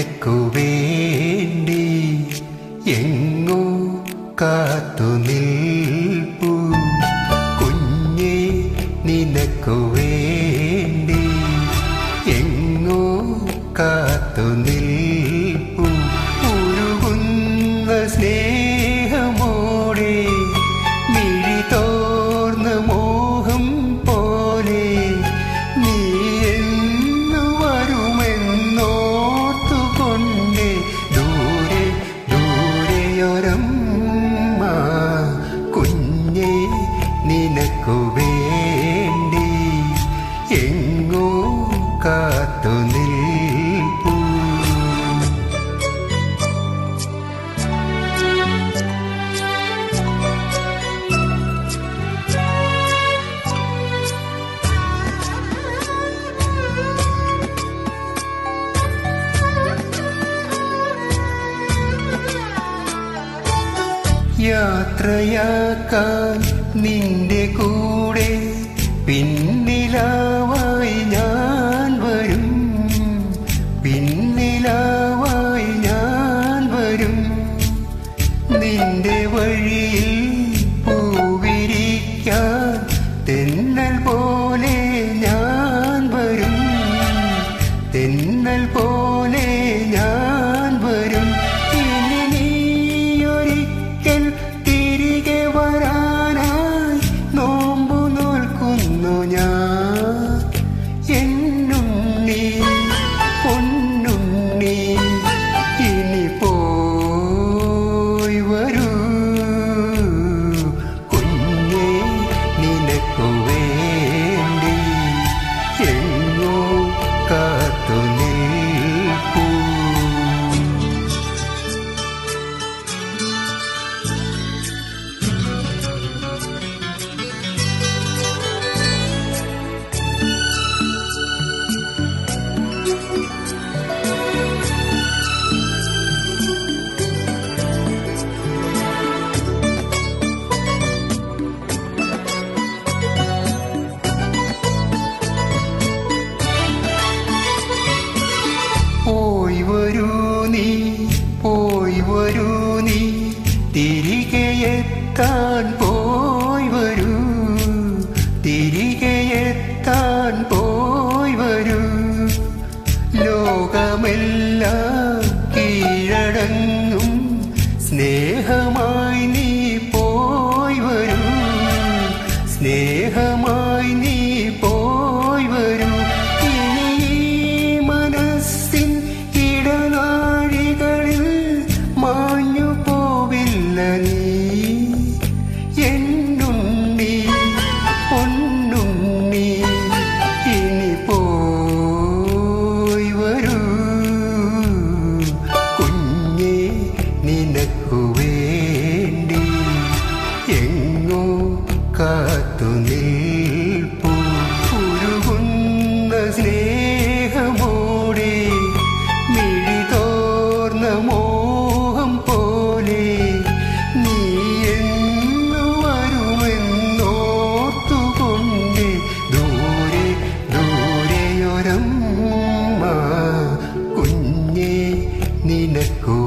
നിനക്കു വേണ്ടി എങ്ങോ കാത്തു നിൽപ്പൂ കുഞ്ഞേ നിനക്കു വേണ്ടി എങ്ങോ കാത്തു നിൽപ്പൂ ഉരുകുന്ന സ്നേഹമോടെ മിഴി തോർന്ന മോഹം പോലെ നീ എന്നു വരുമെന്നോർത്തുകൊണ്ടേ ദൂരെ ദൂരെയൊരമ്മ കുഞ്ഞേ നിനക്കു വേണ്ടി എങ്ങോ കാത്തു നിൽപ്പൂ. യാത്രയാക്കാൻ നിന്റെ കൂടെ പിന്നിലാവായി ഞാൻ വരും, പിന്നിലാവായി ഞാൻ വരും. നിന്റെ വഴിയിൽ പൂവിരിക്കാൻ തെന്നൽ പോലെ ഞാൻ വരും, തെന്നൽ പോലെ ഞാൻ വരും. ഇനി നീയൊരിക്കൽ തിരികെ വരാനായി നോമ്പു നോൽക്കുന്നു ഞാൻ. എന്നുണ്ണി പൊന്നുണ്ണി ഇനി പോയി വരൂ കുഞ്ഞേ നിനക്കു വേണ്ടി എങ്ങോ കാത്തു നിൽപ്പൂ. പോയി വരൂ നീ, പോയി വരൂ നീ, തിരികെ എത്താൻ പോയി വരൂ, തിരികെ എത്താൻ പോയി വരൂ. ലോകമെല്ലാം കീഴടങ്ങും സ്നേഹമായി നീ പോയി വരൂ, സ്നേഹമായി നീ പോയി വരൂ. ഇനി ഈ മനസ്സിൻ ഇടനാഴികളിൽ മാഞ്ഞു പോവില്ല നീ. എന്നുണ്ണി പൊന്നുണ്ണി ഇനി പോയി വരൂ കുഞ്ഞേ നിനക്കു വേണ്ടി എങ്ങോ കാത്തു നിൽപ്പൂ. ഉരുകുന്ന സ്നേഹമോടെ മിഴി തോർന്ന മോഹം പോലെ നീ എന്നു വരുമെന്നോർത്തുകൊണ്ടേ ദൂരെ ദൂരെയൊരമ്മ കുഞ്ഞേ നിനക്കു